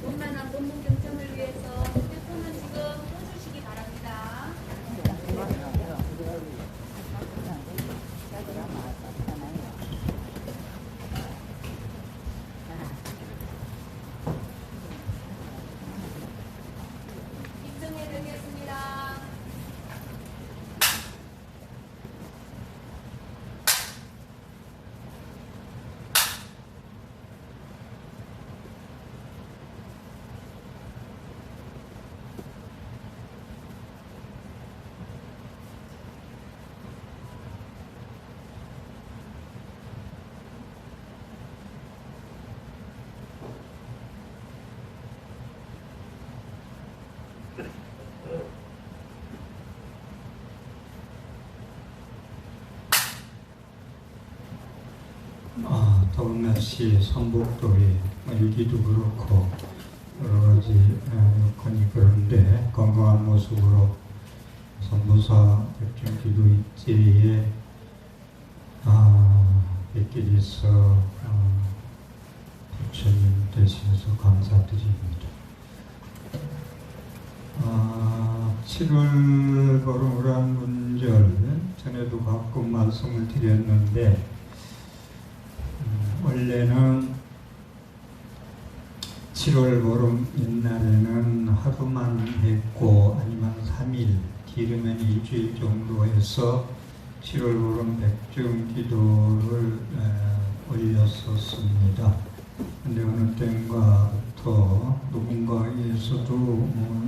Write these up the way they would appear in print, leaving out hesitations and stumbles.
원만한 본문 경청을 위해서 휴대폰은 지금 꺼주시기 바랍니다. 입증해 드리겠습니다. 더운 날씨 삼복도에 일기도 그렇고 여러 가지 여건이 그런데 건강한 모습으로 선보사 백중기도 일제에 뵙게 돼서 부처님 대신해서 감사드립니다. 7월 보름이란 문절 전에도 가끔 말씀을 드렸는데 원래는 7월 보름 옛날에는 하루만 했고 아니면 3일 길으면 일주일 정도 해서 7월 보름 백중 기도를 올렸었습니다. 근데 어느 때인가부터 누군가에서도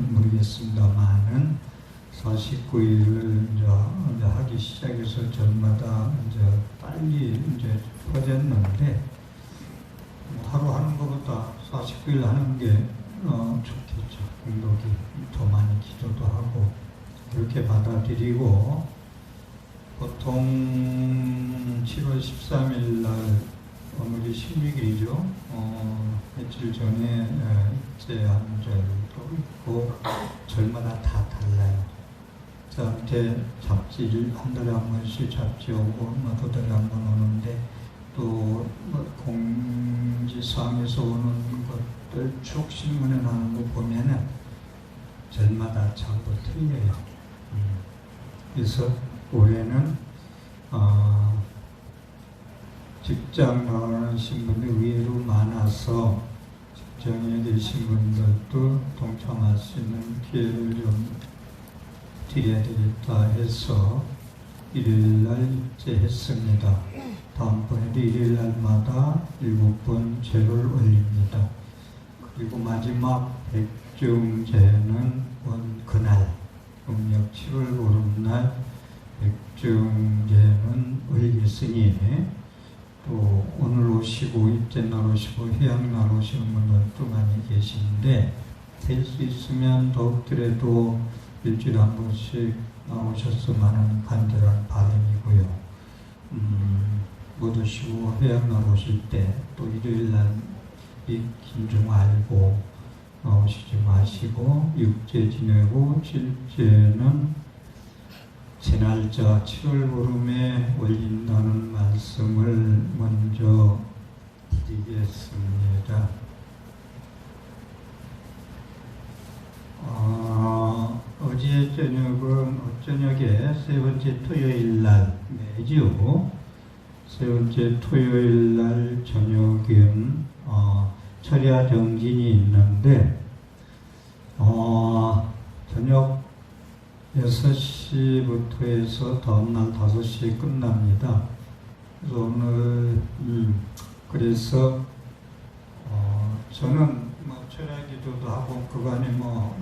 모르겠습니다만은 49일을 이제 하기 시작해서 절마다 이제 빨리 이제 퍼졌는데 하루 하는 것보다 49일 하는 게 좋겠죠. 공덕이 더 많이 기도도 하고 그렇게 받아들이고 보통 7월 13일 날 오늘이 16일이죠. 며칠 전에 일제 한절도 있고 절마다 다 달라요. 저한테 잡지 한 달에 한 번씩 잡지 오고 두 달에 한 번 오는데 또 공지사항에서 오는 것들 쭉 신문에 나오는 거 보면은 절마다 전부 틀려요. 그래서 올해는 직장 나가신 분들이 의외로 많아서 직장에 계신 분들도 동참할 수 있는 기회를 좀 드려야 되겠다 해서 일요일날 일제했습니다. 다음번에도 일요일날마다 7번 제를 올립니다. 그리고 마지막 백중제는 그날 음력 7월 보름날 백중제는 올리겠으니 또 오늘 오시고 입제날 오시고 휴양날 오시는 분들도 많이 계시는데 될 수 있으면 더욱더라도 일주일에 한 번씩 나오셨으면 하는 간절한 바람이고요. 못 오시고 휴양날 오실 때 또 일요일날 긴좀 알고 오시지 마시고 육제 지내고 칠제는 제날짜 7월 보름에 올린다는 말씀을 먼저 드리겠습니다. 어제 저녁에 세 번째 토요일 날 매주 세 번째 토요일 날 저녁엔 철야 정진이 있는데 저녁 6시부터 해서 다음날 5시에 끝납니다. 그래서 오늘 그래서 저는 철야 기도도 하고 그간에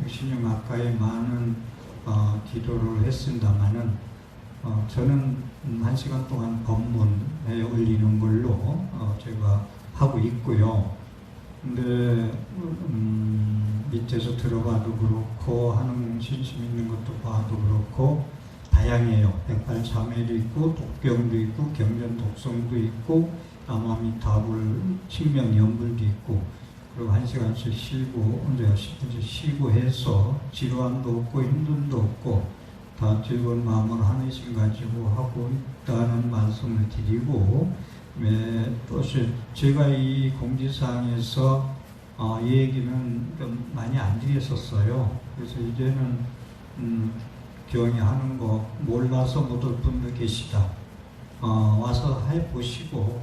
60년 가까이 많은 기도를 했습니다만은 저는 1시간 동안 법문에 올리는 걸로 제가 하고 있고요. 근데 밑에서 들어봐도 그렇고 하는 신심 있는 것도 봐도 그렇고 다양해요. 백발참회도 있고 독경도 있고 경전 독성도 있고 아마미타불 칭명연불도 있고 그리고 1시간씩 쉬고 이제 10분씩 쉬고 해서 지루함도 없고 힘듦도 없고 다 즐거운 마음을 하나씩 가지고 하고 있다는 말씀을 드리고, 또 제가 이 공지사항에서 이 얘기는 좀 많이 안 드렸었어요. 그래서 이제는 경영하는 거 몰라서 못 올 분도 계시다. 와서 해보시고,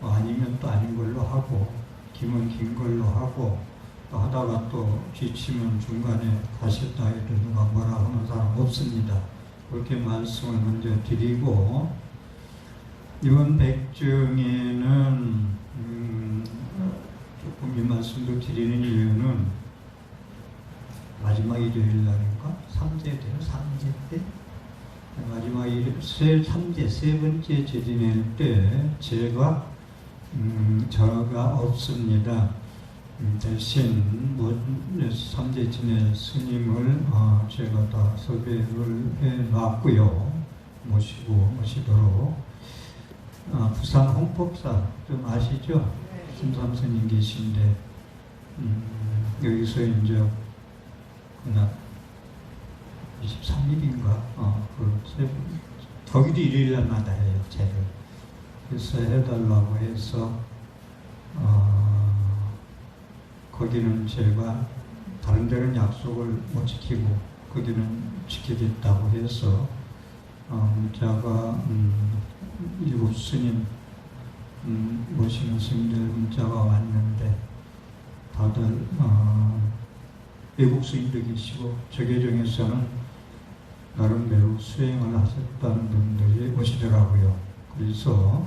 아니면 또 아닌 걸로 하고, 김은 긴 걸로 하고, 또 하다가 또 지치면 중간에 가셨다 해도 누가 뭐라 하는 사람 없습니다. 그렇게 말씀을 먼저 드리고, 이번 백중에는 조금 이 말씀도 드리는 이유는 마지막 일요일 날인가? 3제 돼요? 3제 때? 마지막 일요일, 3제, 세 번째 제지낼 때 제가 저가 없습니다. 대신 3제 지낼 스님을 제가 다 섭외를 해놨고요. 모시도록. 부산 홍법사 좀 아시죠? 심삼스님 계신데 여기서 이제 그날 23일인가 거기도 일요일마다 해요. 제를 그래서 해달라고 해서 거기는 제가 다른 데는 약속을 못 지키고 거기는 지키겠다고 해서 문자가 일곱 스님 모시는 스님들 문자가 왔는데 다들 외국 스님도 계시고 저 계정에서는 나름대로 수행을 하셨다는 분들이 오시더라고요. 그래서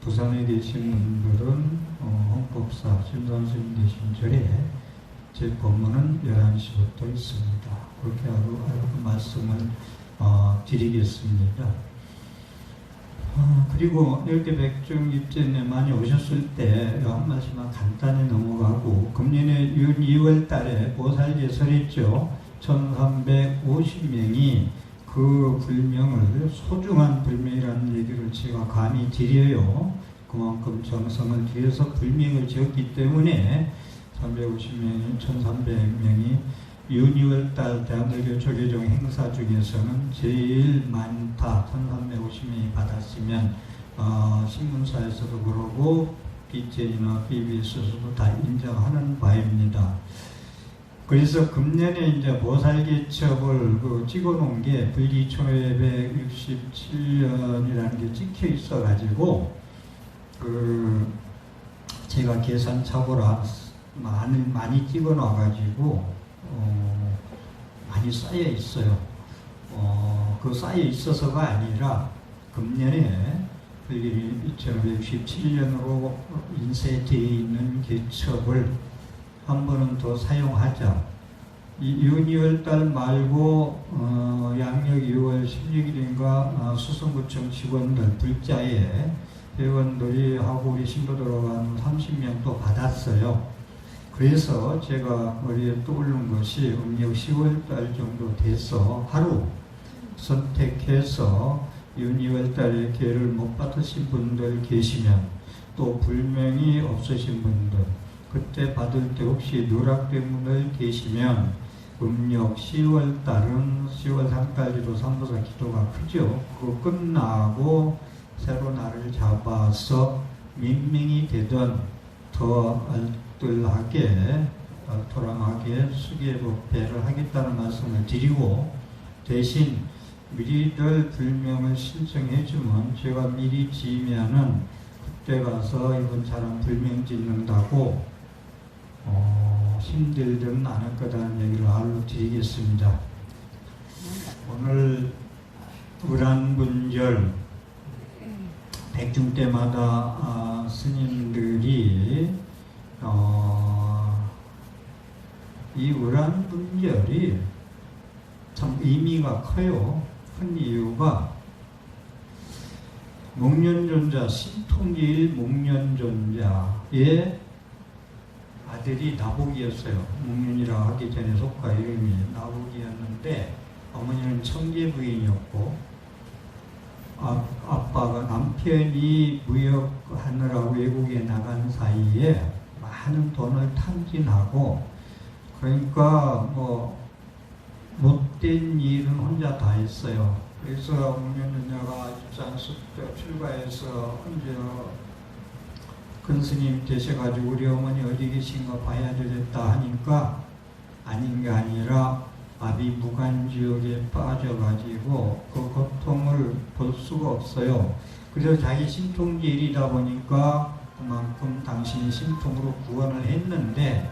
부산에 계신 분들은 홍법사 심삼스님 계신 절에 제 법문은 11시부터 있습니다. 그렇게 하고 말씀을 드리겠습니다. 그리고 이렇게 백중 입전에 많이 오셨을 때 한 말씀만 간단히 넘어가고, 금년에 2월 달에 보살제설했죠. 1350명이 그 불명을 소중한 불명이라는 얘기를 제가 감히 드려요. 그만큼 정성을 들여서 불명을 지었기 때문에 350명이 1300명이 2월달 대한불교 조계종 행사 중에서는 제일 많다. 1350명이 받았으면 신문사에서도 그러고 BJ나 BBS에서도 다 인정하는 바입니다. 그래서 금년에 이제 보살개첩을 찍어놓은 게 불기초회 167년이라는 게 찍혀 있어가지고 제가 계산착오라 많이 찍어놔가지고 많이 쌓여 있어요. 그 쌓여 있어서가 아니라 금년에 2567년으로 인쇄되어 있는 개첩을 한 번은 더 사용하자. 이윤 달 말고 양력 2월 16일인가 수성구청 직원들 불자에 회원들이 하고 우리 신도들어가 한 30명 또 받았어요. 그래서 제가 머리에 떠오른 것이 음력 10월달 정도 돼서 하루 선택해서 2월달에 기회를 못 받으신 분들 계시면, 또 불명이 없으신 분들, 그때 받을 때 혹시 누락된 분들 계시면 음력 10월달은 10월 상달기도 삼보사 기도가 크죠. 그거 끝나고 새로 날을 잡아서 민명이 되던 더 알뜰하게 토람하게 수계법회를 하겠다는 말씀을 드리고, 대신 미리들 불명을 신청해주면 제가 미리 지으면은 그때 가서 이번 사람 불명 짓는다고 힘들지는 않을 거다는 얘기를 알려드리겠습니다. 오늘 을한분절 백중 때마다 스님들이 이 을한분절이 참 의미가 커요. 큰 이유가 목련존자, 신통일 목련존자의 아들이 나복이었어요. 목련이라 하기 전에 속가 이름이 나복이었는데 어머니는 청계 부인이었고 아빠가 남편이 무역하느라고 외국에 나간 사이에 많은 돈을 탕진하고, 그러니까 못된 일은 혼자 다 했어요. 그래서 문현녀가 입산습 출가해서 이제 큰 스님 되셔가지고 우리 어머니 어디 계신가 봐야 되겠다 하니까 아닌 게 아니라 아비무간지옥에 빠져가지고 그 고통을 볼 수가 없어요. 그래서 자기 신통제일이다 보니까 그만큼 당신이 신통으로 구원을 했는데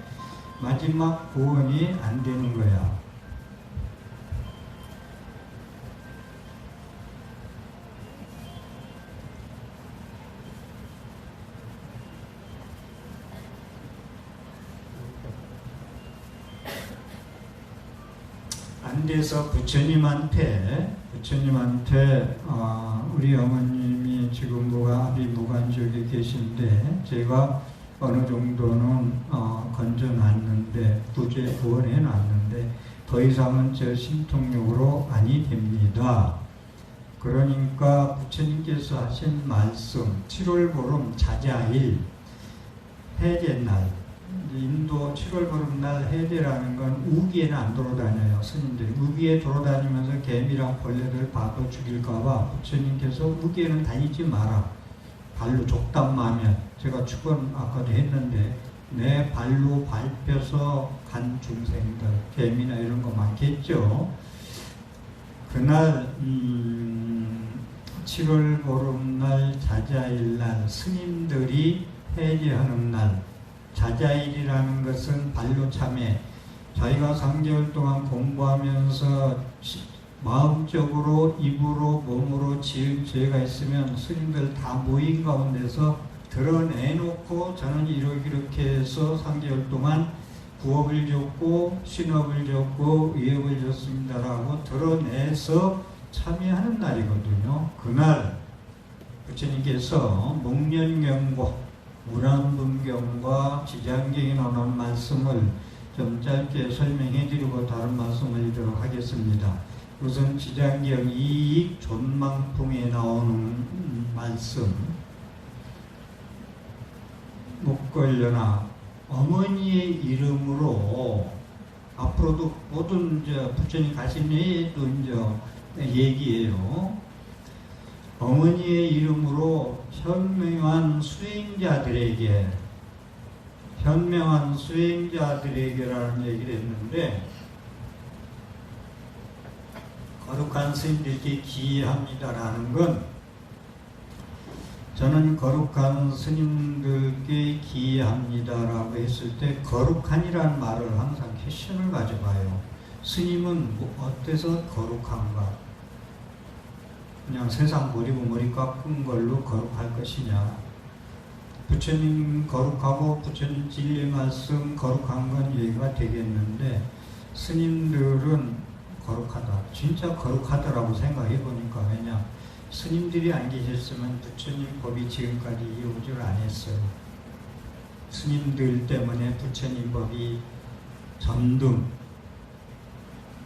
마지막 구원이 안 되는 거야. 안 돼서 부처님한테 우리 어머님이 지금 아비무간지옥에 계신데 제가 어느 정도는 건져놨는데 구원해놨는데 더 이상은 저 신통력으로 아니 됩니다. 그러니까 부처님께서 하신 말씀 7월 보름 자자일 해제날, 인도 7월 보름날 해제라는 건 우기에는 안 돌아다녀요. 스님들이 우기에 돌아다니면서 개미랑 벌레들 밥을 죽일까봐 부처님께서 우기에는 다니지 마라. 발로 족담하면 제가 축원 아까도 했는데 내 발로 밟혀서 간 중생들 개미나 이런 거 많겠죠. 그날 7월 보름날 자자일날 스님들이 해제하는 날, 자자일이라는 것은 발로 참회. 저희가 3개월 동안 공부하면서 마음적으로 입으로 몸으로 지은 죄가 있으면 스님들 다 모인 가운데서 드러내놓고 저는 이렇게 해서 3개월 동안 구업을 줬고 신업을 줬고 위업을 줬습니다라고 드러내서 참여하는 날이거든요. 그날 부처님께서 목련경고 무량분경과 지장경에 나오는 말씀을 좀 짧게 설명해 드리고 다른 말씀을 드리도록 하겠습니다. 우선 지장경 이익 존망풍에 나오는 말씀 목걸려나 어머니의 이름으로 앞으로도 모든 부처님 가신 후에도 얘기해요. 어머니의 이름으로 현명한 수행자들에게라는 얘기를 했는데 거룩한 스님들께 기합니다라는 건 저는 거룩한 스님들께 기합니다라고 했을 때 거룩한이라는 말을 항상 퀘션을 가져봐요. 스님은 어때서 거룩한가? 그냥 세상 버리고 머리 깎은 걸로 거룩할 것이냐? 부처님 거룩하고 부처님 진리 말씀 거룩한 건 얘기가 되겠는데 스님들은 거룩하다. 진짜 거룩하더라고 생각해 보니까. 왜냐? 스님들이 안 계셨으면 부처님 법이 지금까지 이어오질 않았어요. 스님들 때문에 부처님 법이 전등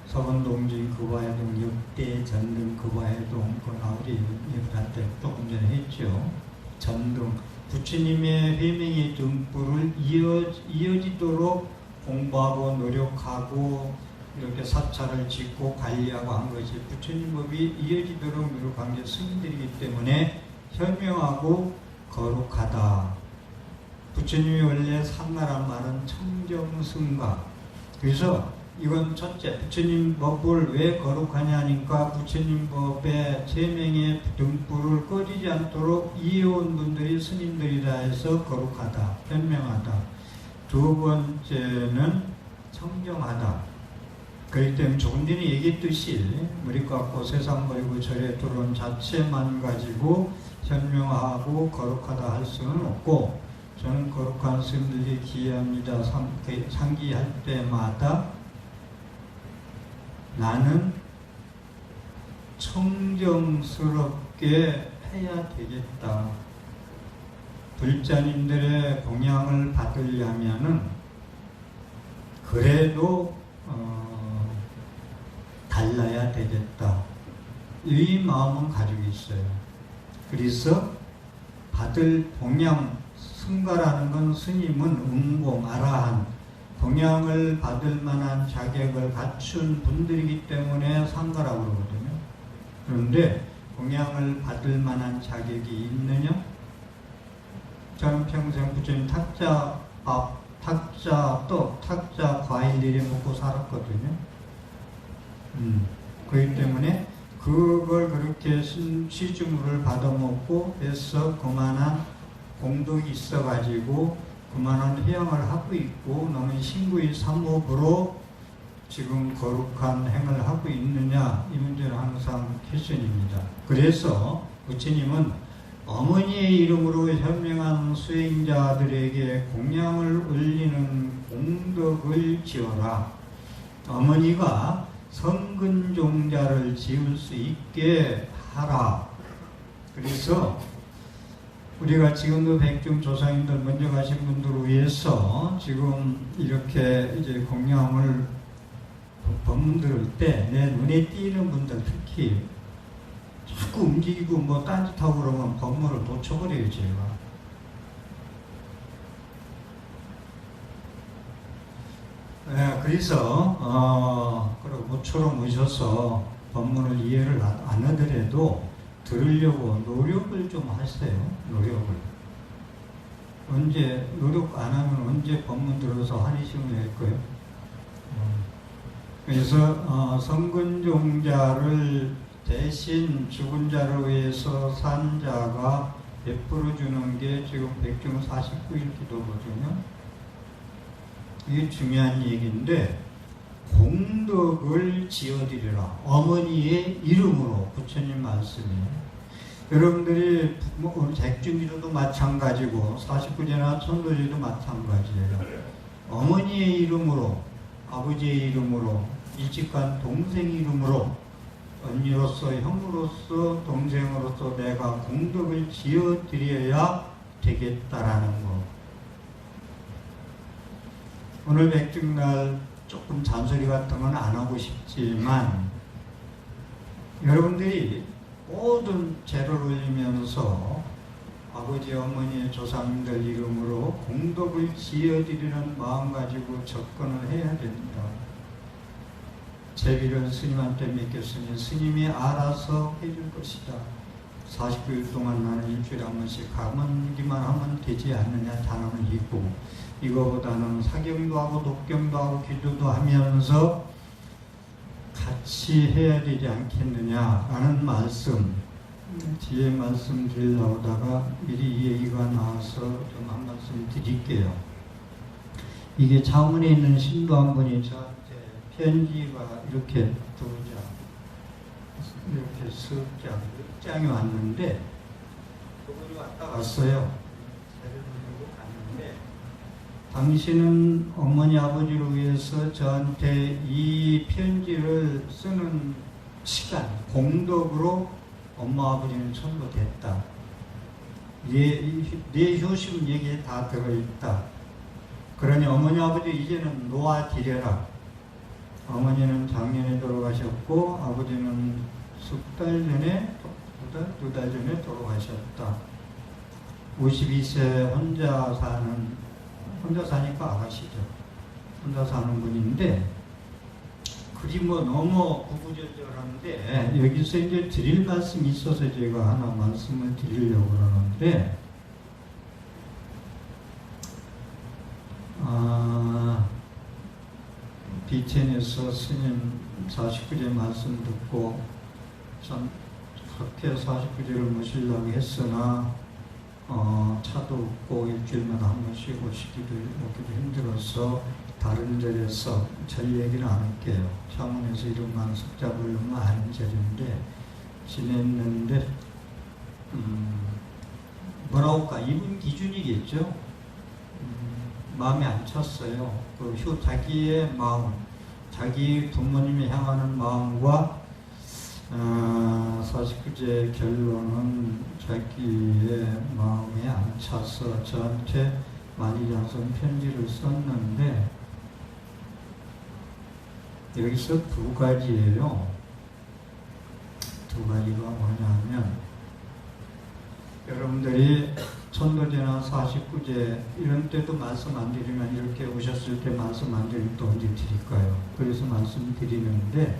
서건동진 그바해동 역대 전등 그바해동 그 나우리 예불한테 조금 전에 했죠. 전등 부처님의 회명의 등불을 이어지도록 공부하고 노력하고 이렇게 사찰을 짓고 관리하고 한 것이 부처님 법이 이어지도록 노력한 게 스님들이기 때문에 현명하고 거룩하다. 부처님이 원래 삼가란 말은 청정승가. 그래서 이건 첫째, 부처님 법을 왜 거룩하냐니까 부처님 법의 제명의 등불을 꺼지지 않도록 이어온 분들이 스님들이라 해서 거룩하다, 현명하다. 두 번째는 청정하다. 그렇기 때문에 조금 전에 얘기했듯이 머리 깎고 세상 버리고 절에 들어온 자체만 가지고 현명하고 거룩하다 할 수는 없고 저는 거룩한 스님들이 기합니다. 상기할 때마다 나는 청정스럽게 해야 되겠다. 불자님들의 공양을 받으려면은 그래도 달라야 되겠다. 이 마음은 가지고 있어요. 그래서 받을 공양, 승가라는 건 스님은 응공, 아라한, 공양을 받을 만한 자격을 갖춘 분들이기 때문에 상가라고 그러거든요. 그런데 공양을 받을 만한 자격이 있느냐? 저는 평생 부처님 탁자 밥, 탁자 떡, 탁자 과일 이래 먹고 살았거든요. 그렇기 때문에 그걸 그렇게 시중물을 받아먹고 해서 그만한 공덕이 있어가지고 그만한 회양을 하고 있고 너는 신구의 삼업으로 지금 거룩한 행을 하고 있느냐, 이 문제는 항상 퀘션입니다. 그래서 부처님은 어머니의 이름으로 현명한 수행자들에게 공양을 올리는 공덕을 지어라. 어머니가 성근종자를 지을 수 있게 하라. 그래서 우리가 지금도 백중 조상님들 먼저 가신 분들을 위해서 지금 이렇게 이제 공양을 법문 들을 때 내 눈에 띄는 분들 특히 자꾸 움직이고 뭐 딴짓하고 그러면 법문을 놓쳐버려요, 제가. 네, 그래서 그리고 모처럼 오셔서 법문을 이해를 안 하더라도 들으려고 노력을 좀 하세요. 노력을. 언제 노력 안 하면 언제 법문 들어서 한의심을 낼 거예요? 그래서 성근종자를 대신 죽은 자를 위해서 산 자가 베풀어 주는 게 지금 백중 49일 기도거든요. 이게 중요한 얘기인데 공덕을 지어드리라. 어머니의 이름으로 부처님 말씀이에요. 여러분들이 오늘 백중기도도 마찬가지고 49제나 천도제도 마찬가지예요. 어머니의 이름으로, 아버지의 이름으로, 일찍간 동생 이름으로, 언니로서, 형으로서, 동생으로서 내가 공덕을 지어드려야 되겠다라는 거. 오늘 백중날 조금 잔소리 같은 건 안 하고 싶지만 여러분들이 모든 제를 올리면서 아버지, 어머니, 조상님들 이름으로 공덕을 지어드리는 마음 가지고 접근을 해야 됩니다. 제비를 스님한테 맡겼으니 스님이 알아서 해줄 것이다. 49일 동안 나는 일주일에 한 번씩 가만기만 하면 되지 않느냐 단언을 있고, 이거보다는 사경도 하고 독경도 하고 기도도 하면서 같이 해야 되지 않겠느냐라는 말씀, 뒤에 말씀 드리려다가 미리 이 얘기가 나와서 좀 한 말씀 드릴게요. 이게 창원에 있는 신도 한 분이 저한테 편지가 이렇게 2장, 이렇게 쓱장이 왔는데 그분이 왔다 갔어요. 세례를 드리고 갔는데 당신은 어머니 아버지를 위해서 저한테 이 편지를 쓰는 시간, 공덕으로 엄마 아버지는 천도됐다. 내 효심 얘기에 다 들어있다. 그러니 어머니 아버지 이제는 놓아드려라. 어머니는 작년에 돌아가셨고 아버지는 두 달 전에 돌아가셨다. 52세 혼자 사니까 아가씨죠. 혼자 사는 분인데 그리 뭐 너무 구구절절한데 여기서 이제 드릴 말씀이 있어서 제가 하나 말씀을 드리려고 그러는데 비첸에서 스님 49제 말씀 듣고 참 그렇게 49제를 모시려고 했으나 차도 없고 일주일마다 한 번씩 오기도 힘들어서 다른 절에서 절 얘기는 안 할게요. 창원에서 이름만 속잡으려면 아는 절인데 지냈는데 뭐라고 할까, 이분 기준이겠죠. 마음에 안 찼어요. 자기의 마음, 자기 부모님이 향하는 마음과 49제 결론은 자기의 마음에 안 차서 저한테 만리장성 편지를 썼는데 여기서 2가지예요. 2가지가 뭐냐면 여러분들이 천도 천도제나 49제 이런 때도 말씀 안 드리면 이렇게 오셨을 때 말씀 안 드리면 또 언제 드릴까요? 그래서 말씀드리는데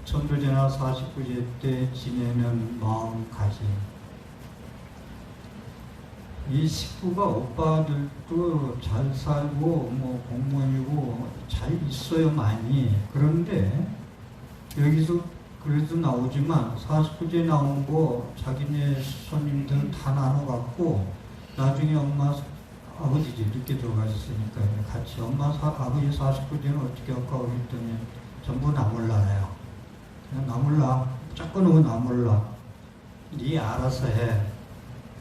천도제나 49제 때 지내는 마음가짐, 이 식구가 오빠들도 잘 살고 뭐 공무원이고 잘 있어요 많이. 그런데 여기서 그래도 나오지만 49제 나온 거 자기네 손님들 다 나눠 갖고 나중에 엄마 아버지지 늦게 들어가셨으니까 같이 엄마 아버지 49제는 어떻게 할까 그랬더니 전부 나몰라요. 그냥 나몰라 자꾸 놓고 나몰라 네 알아서 해.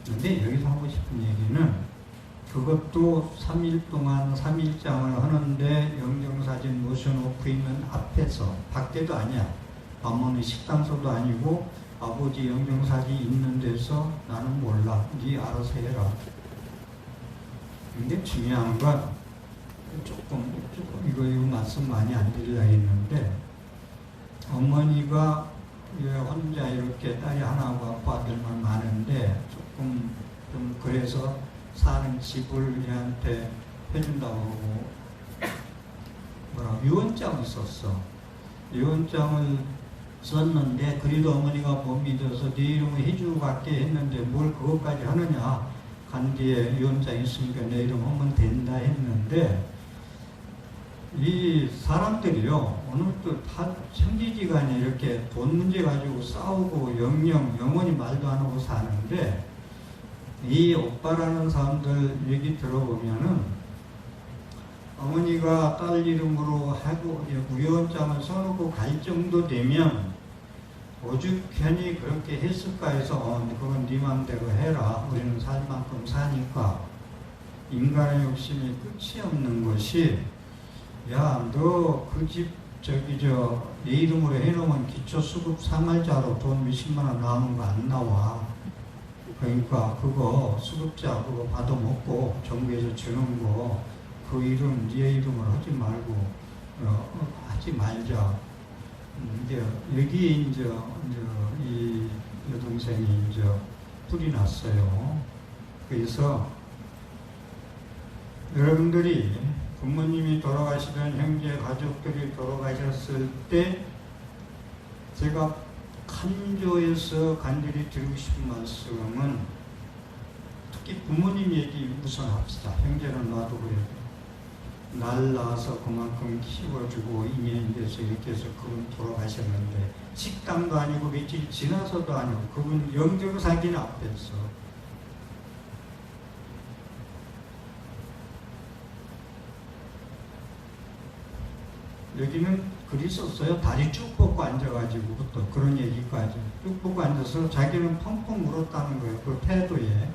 근데 여기서 하고 싶은 얘기는 그것도 3일 동안 3일장을 하는데 영정사진 모셔놓고 있는 앞에서, 밖에도 아니야. 밥 먹는 식당서도 아니고 아버지 영정사진 있는 데서 나는 몰라. 네 알아서 해라. 근데 중요한 건 조금 이거 말씀 많이 안 드리려 했는데 어머니가 혼자 이렇게 딸이 하나하고 아빠들만 많은데 조금 좀 그래서 사는 집을 얘한테 해준다고 하고 유언장을 썼어. 유언장을 썼는데 그래도 어머니가 못 믿어서 네 이름을 해주고 갈게 했는데 뭘 그것까지 하느냐. 간 뒤에 유언장 있으니까 내 이름 하면 된다 했는데 이 사람들이요 오늘도 다 형제지간에 이렇게 돈 문제 가지고 싸우고 영원히 말도 안 하고 사는데 이 오빠라는 사람들 얘기 들어보면은 어머니가 딸 이름으로 하고 무효원장을 써놓고 갈 정도 되면 오죽편히 그렇게 했을까 해서 그건 네 맘대로 해라. 우리는 살 만큼 사니까. 인간의 욕심이 끝이 없는 것이 야, 너 그 집 내 이름으로 해놓으면 기초수급 생활자로 돈 몇십만 원 나오는 거 안 나와. 그러니까 그거 수급자 그거 받아먹고 정부에서 주는 거 그 이름 네 이름으로 하지 말고 하지 말자. 이제 여기에 이제 이 여동생이 이제 불이 났어요. 그래서 여러분들이 부모님이 돌아가시던 형제 가족들이 돌아가셨을 때 제가 간조해서 간절히 드리고 싶은 말씀은 특히 부모님 얘기 우선 합시다. 형제는 놔두고 그래도 날 낳아서 그만큼 키워주고 인연돼서 이렇게 해서 그분 돌아가셨는데 식당도 아니고 며칠 지나서도 아니고 그분 영정사진 앞에서 여기는 글이 썼어요. 다리 쭉 뻗고 앉아가지고부터 그런 얘기까지 쭉 뻗고 앉아서 자기는 펑펑 울었다는 거예요. 그 태도에.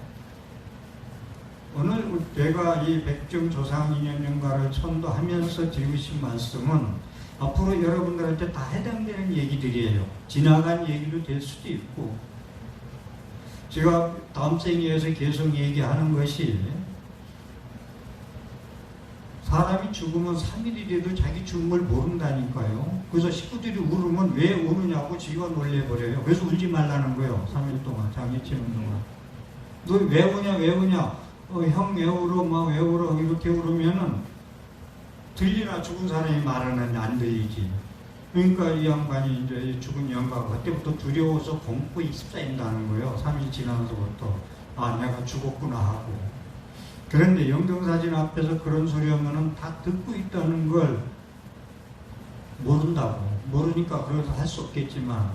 오늘 제가 이 백중 조상인연연가를 천도하면서 드리고 싶은 말씀은 앞으로 여러분들한테 다 해당되는 얘기들이에요. 지나간 얘기도 될 수도 있고 제가 다음 생에서 계속 얘기하는 것이 사람이 죽으면 3일이 돼도 자기 죽은 걸 모른다니까요. 그래서 식구들이 울으면 왜 우느냐고 지가 놀래버려요. 그래서 울지 말라는 거예요. 3일 동안 장례 치는 동안. 너 왜 우냐 왜 우냐. 형 왜 울어 막 왜 울어 이렇게 울으면은 들리나 죽은 사람이 말하는 안 들리지. 그러니까 이 양반이 이제 죽은 양반가 그때부터 두려워서 공포에 휩싸인다는 거예요. 3일 지나서부터 아 내가 죽었구나 하고. 그런데 영정사진 앞에서 그런 소리 하면은 다 듣고 있다는 걸 모른다고. 모르니까 그래서 할 수 없겠지만.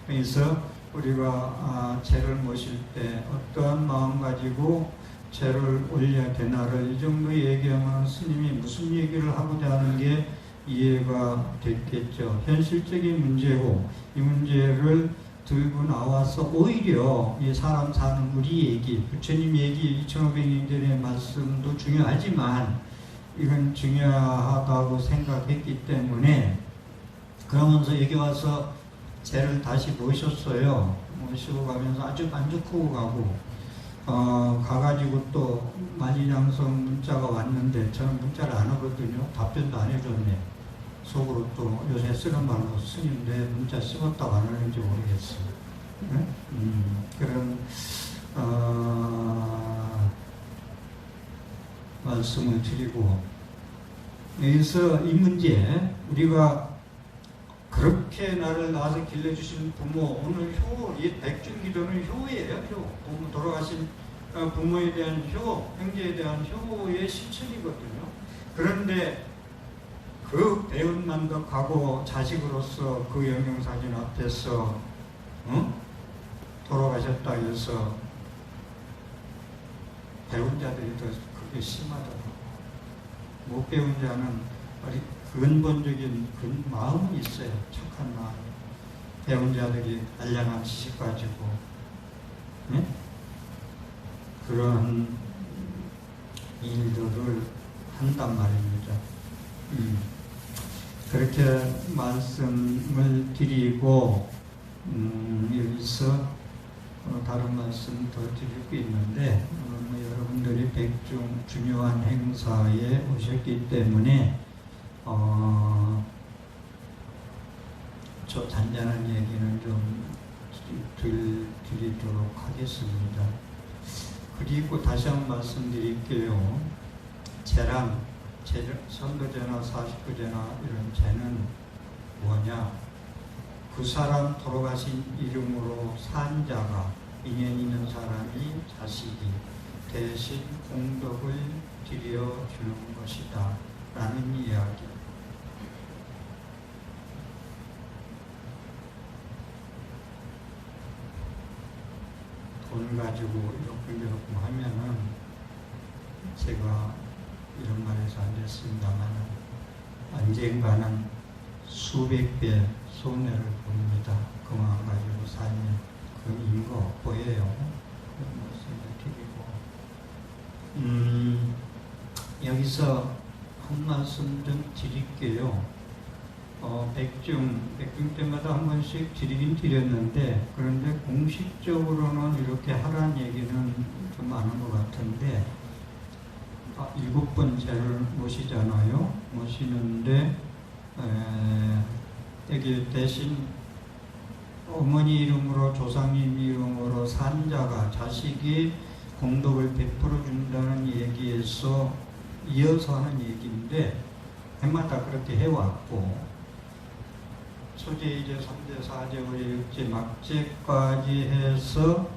그래서 우리가 제를 모실 때 어떠한 마음 가지고 제를 올려야 되나를 이 정도 얘기하면 스님이 무슨 얘기를 하고자 하는 게 이해가 됐겠죠. 현실적인 문제고 이 문제를 들고 나와서 오히려 이 사람 사는 우리 얘기, 부처님 얘기 2500년 전의 말씀도 중요하지만 이건 중요하다고 생각했기 때문에 그러면서 여기 와서 쟤를 다시 모셨어요. 모시고 가면서 아주 만족하고 가고 가가지고 또 만리장성 문자가 왔는데 저는 문자를 안 하거든요. 답변도 안 해줬네. 속으로 또 요새 쓰는 말로 스님 내 문자 씹었다고 안 하는지 모르겠어요. 네? 그런 말씀을 드리고, 여기서 이 문제, 우리가 그렇게 나를 낳아서 길러주신 부모, 오늘 효, 이 백중기도는 효예요, 효. 부모 돌아가신 부모에 대한 효, 형제에 대한 효의 실천이거든요. 그런데 그 배운 만덕하고 자식으로서 그 영영사진 앞에서 돌아가셨다 해서 배운 자들이 더 그게 심하더라고요. 못 배운 자는 근본적인 마음은 있어요. 착한 마음. 배운 자들이 알량한 지식 가지고 그런 일들을 한단 말입니다. 그렇게 말씀을 드리고 여기서 다른 말씀 더 드릴 게 있는데 여러분들이 백중 중요한 행사에 오셨기 때문에 저 잔잔한 얘기는 좀 드리도록 하겠습니다. 그리고 다시 한번 말씀드릴게요. 재랑, 선거제나 49제나 이런 죄는 뭐냐? 그 사람 돌아가신 이름으로 산 자가, 인연 있는 사람이 자식이 대신 공덕을 드려주는 것이다 라는 이야기. 돈 가지고 이렇게 하면은 제가 이런 말해서 안 됐습니다만 언젠가는 수백 배 손해를 봅니다. 그만 가지고 살면 그 인거 보여요. 그런 말씀을 드리고 여기서 한 말씀 좀 드릴게요. 백중 때마다 한 번씩 드리긴 드렸는데 그런데 공식적으로는 이렇게 하라는 얘기는 좀 많은 것 같은데 7번 죄를 모시잖아요. 모시는데 여기 대신 어머니 이름으로 조상님 이름으로 산 자가 자식이 공덕을 베풀어 준다는 얘기에서 이어서 하는 얘기인데 해마다 그렇게 해왔고 초제, 2제, 3제, 4제, 5제, 6제, 막제까지 해서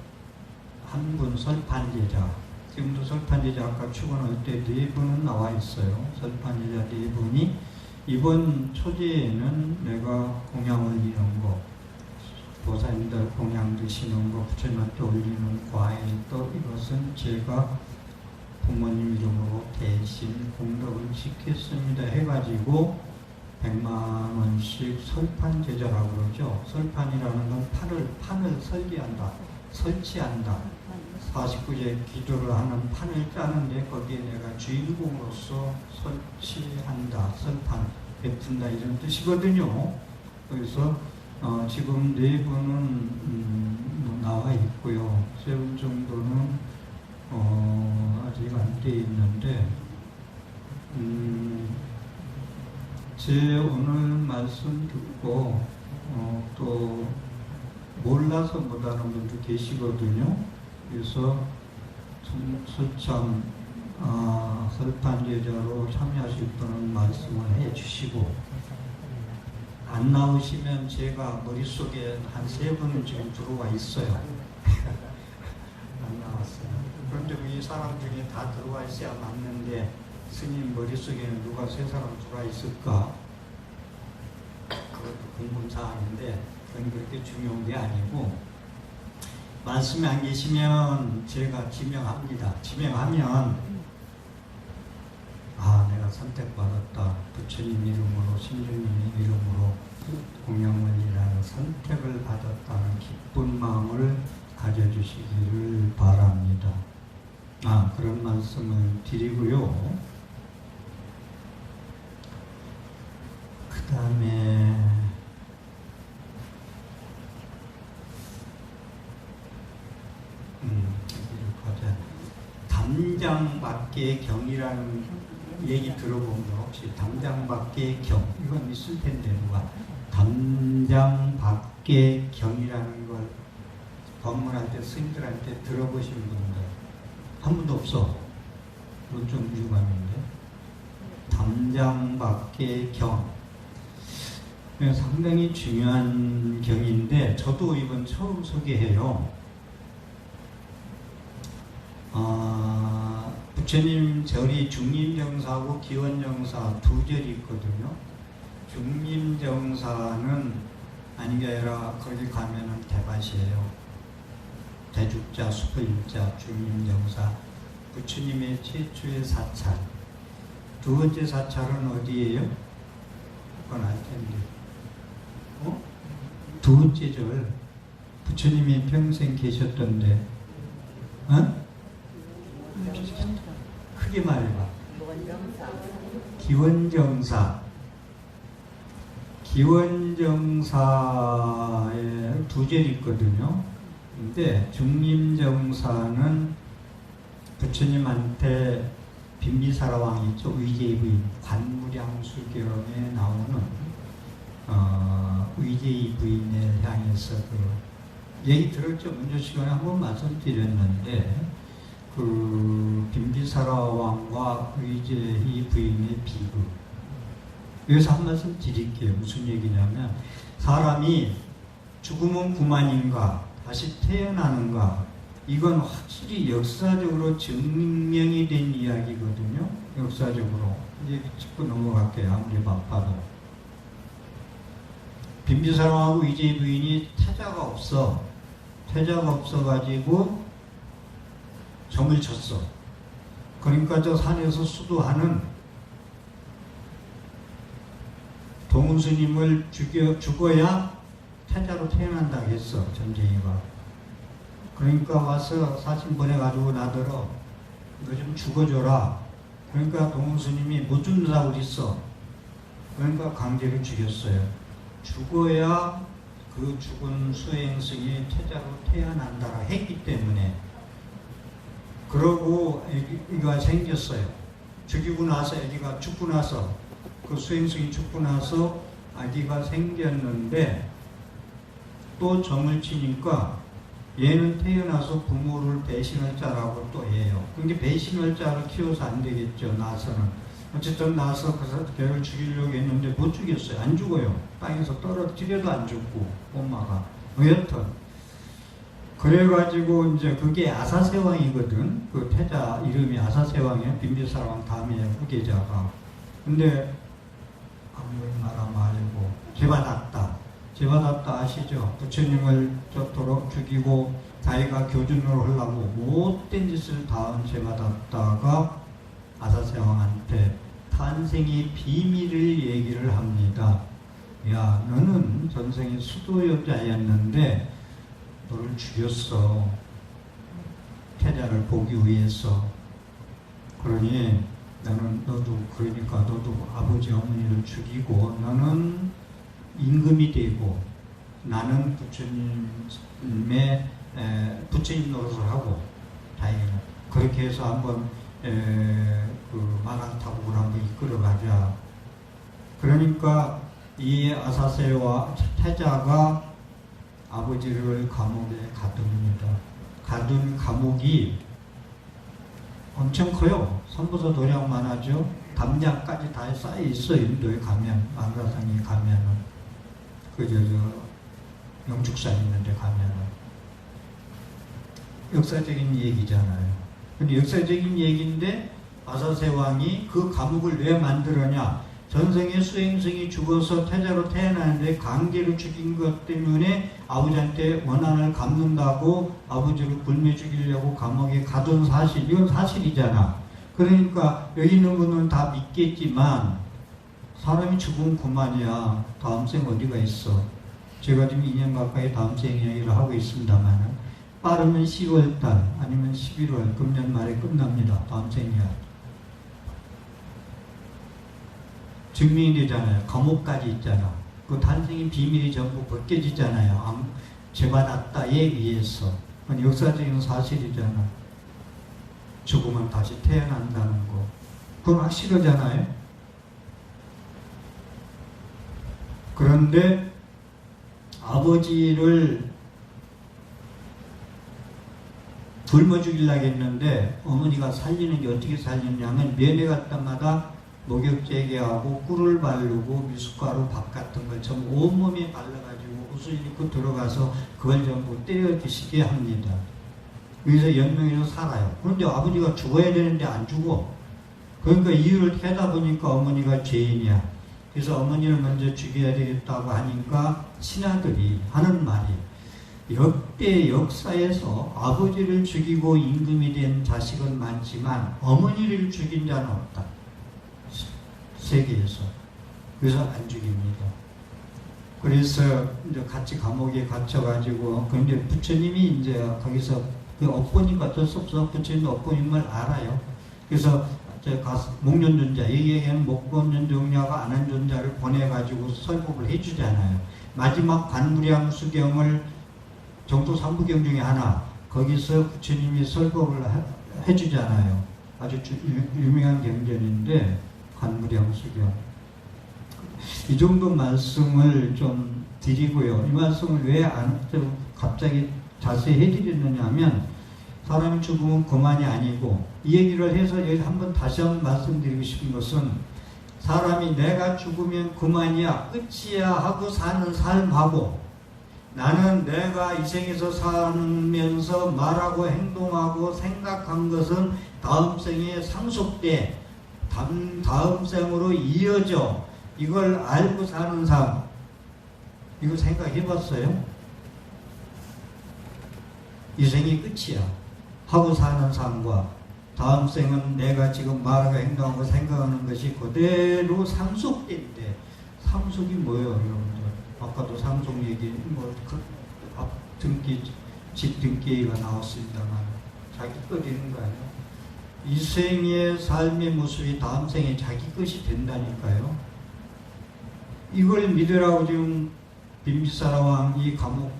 한 분 설판제자, 지금도 설판제자 아까 축원할 때 4분은 나와 있어요. 설판제자 4분이 이번 초제에는 내가 공양 올리는 거, 보살님들 공양 드시는 거, 부처님한테 올리는 과일도 이것은 제가 부모님 이름으로 대신 공덕을 지켰습니다 해가지고 100만 원씩 설판 제자라고 그러죠. 설판이라는 건 판을 설치한다. 49제 기도를 하는 판을 짜는데 거기에 내가 주인공으로서 설치한다. 설판, 베푼다 이런 뜻이거든요. 그래서 지금 4분은 나와 있고요. 3분 정도는 아직 안 돼 있는데 제 오늘 말씀 듣고 또 몰라서 못하는 분도 계시거든요. 그래서 설참 설판제자로 참여하실 분은 말씀을 해주시고 안 나오시면 제가 머릿속에 한 3분은 지금 들어와 있어요. 안 나왔어요. 그런데 이 사람 중에 다 들어와 있어야 맞는데 스님 머릿속에는 누가 3사람 들어와 있을까? 그것도 궁금사항인데 그건 그렇게 중요한 게 아니고 말씀이 안 계시면 제가 지명합니다. 지명하면 내가 선택받았다. 부처님 이름으로 신주님 이름으로 공양원리라는 선택을 받았다는 기쁜 마음을 가져주시기를 바랍니다. 그런 말씀을 드리고요. 그 다음에 담장밖의 경이라는 얘기 들어보면 혹시 담장밖의 경 이건 있을 텐데 누가 담장밖의 경이라는 걸 법문할 때 스님들한테 들어보신 분들 한 분도 없어. 그건 좀 유감인데. 담장밖의 경. 상당히 중요한 경인데 저도 이번 처음 소개해요. 부처님 절이 중림정사하고 기원정사 두 절이 있거든요. 중림정사는 아닌 게 아니라 거기 가면은 대밭이에요. 대죽자, 수포일자, 중림정사. 부처님의 최초의 사찰. 두 번째 사찰은 어디예요? 그건 알 텐데. 두 번째 절. 부처님이 평생 계셨던데. 크게 말해봐. 기원정사. 기원정사에 두 절이 있거든요. 근데 중림정사는 부처님한테 빈비사라 왕이 있죠. 의제의 부인 관무량수경에 나오는 의제의 부인을 향해서 얘기 들었죠. 먼저 시간에 한번 말씀드렸는데 빈비사라 왕과 의제의 부인의 비극. 여기서 한 말씀 드릴게요. 무슨 얘기냐면 사람이 죽으면 그만인가 다시 태어나는가 이건 확실히 역사적으로 증명이 된 이야기거든요. 역사적으로. 얘기 짚고 넘어갈게요. 아무리 바빠도. 빈비사랑하고 의제의 부인이 태자가 없어. 태자가 없어가지고 점을 쳤어. 그러니까 저 산에서 수도하는 동훈스님을 죽어야 태자로 태어난다고 했어. 전쟁이가. 그러니까 와서 사진 보내가지고 나더러 너 좀 죽어줘라. 그러니까 동훈스님이 못 죽는다고 그랬어. 그러니까 강제로 죽였어요. 죽어야 그 죽은 수행승이 태자로 태어난다라 했기 때문에. 그러고 애기가 생겼어요. 죽이고 나서 애기가 죽고 나서 그 수행승이 죽고 나서 아기가 생겼는데 또 점을 치니까 얘는 태어나서 부모를 배신할 자라고 또 해요. 근데 배신할 자를 키워서 안 되겠죠. 나서는. 어쨌든 나서 걔를 죽이려고 했는데 못 죽였어요. 안 죽어요. 땅에서 떨어뜨려도 안 죽고 엄마가. 여튼 그래가지고 이제 그게 아사세왕이거든. 그 태자 이름이 아사세왕이에요. 빈비사랑 다음에 후계자가. 근데 아무리 말아 말고 제바닥다. 제바닥다 아시죠? 부처님을 저토록 죽이고 자기가 교준으로 하려고 못된 짓을 다한 제바닥다가 아사세왕한테 탄생의 비밀을 얘기를 합니다. 야, 너는 전생에 수도 여자였는데 너를 죽였어. 태자를 보기 위해서. 그러니 그러니까 너도 아버지 어머니를 죽이고 너는 임금이 되고 나는 부처님 노릇을 하고 다행히 그렇게 해서 한번 그 마간타국을 한번 이끌어가자. 그러니까 이 아사세와 태자가 아버지를 감옥에 가둡니다. 가둔 감옥이 엄청 커요. 선보서 도량만 하죠. 담장까지 다 쌓여 있어요. 인도에 가면, 망가상에 가면은. 영축산 있는데 가면은. 역사적인 얘기잖아요. 근데 역사적인 얘기인데 아사세 왕이 그 감옥을 왜 만들었냐? 전생에 수행승이 죽어서 태자로 태어나는데 강제로 죽인 것 때문에 아버지한테 원한을 갚는다고 아버지를 굶겨 죽이려고 감옥에 가둔 사실, 이건 사실이잖아. 그러니까 여기 있는 분은 다 믿겠지만 사람이 죽으면 그만이야. 다음 생 어디가 있어. 제가 지금 2년 가까이 다음 생 이야기를 하고 있습니다만 빠르면 10월달 아니면 11월 금년 말에 끝납니다. 다음 생 이야기. 증명이 되잖아요. 감옥까지 있잖아. 그 탄생의 비밀이 전부 벗겨지잖아요. 제받았다에 의해서. 그건 역사적인 사실이잖아. 죽으면 다시 태어난다는 거. 그건 확실하잖아요. 그런데 아버지를 굶어 죽이려고 했는데 어머니가 살리는 게 어떻게 살렸냐면 면회 갈 때마다 목욕제게하고 꿀을 바르고 미숫가루 밥 같은 걸 전부 온몸에 발라가지고 옷을 입고 들어가서 그걸 전부 때려 드시게 합니다. 여기서 연명해서 살아요. 그런데 아버지가 죽어야 되는데 안 죽어. 그러니까 이유를 캐다 보니까 어머니가 죄인이야. 그래서 어머니를 먼저 죽여야 되겠다고 하니까 신하들이 하는 말이 역대 역사에서 아버지를 죽이고 임금이 된 자식은 많지만 어머니를 죽인 자는 없다. 세계에서. 그래서 안 죽입니다. 그래서 이제 같이 감옥에 갇혀가지고, 근데 부처님이 이제 거기서 그 업보님 어쩔 수 없어. 부처님 업보님을 알아요. 그래서 목련존자, 여기에는 목련존자가 아난존자를 보내가지고 설법을 해주잖아요. 마지막 관무량수경을 정토 3부경 중에 하나, 거기서 부처님이 설법을 해주잖아요. 아주 유명한 경전인데, 관무량수경. 이 정도 말씀을 좀 드리고요. 이 말씀을 왜 갑자기 자세히 해드리느냐 하면, 사람이 죽으면 그만이 아니고, 이 얘기를 해서 여기 한번 다시 한번 말씀드리고 싶은 것은, 사람이 내가 죽으면 그만이야, 끝이야 하고 사는 삶하고, 나는 내가 이 생에서 살면서 말하고 행동하고 생각한 것은 다음 생에 상속돼, 다음 생으로 이어져, 이걸 알고 사는 삶, 이거 생각해 봤어요? 이 생이 끝이야 하고 사는 삶과 다음 생은 내가 지금 말하고 행동하고 생각하는 것이 그대로 상속된대. 상속이 뭐예요, 여러분들? 아까도 상속 얘기, 등기, 집 등기가 나왔습니다만, 자기 거 되는 거 아니에요? 이 생의 삶의 모습이 다음 생에 자기 것이 된다니까요. 이걸 믿으라고 지금 빈비사라 왕 이 감옥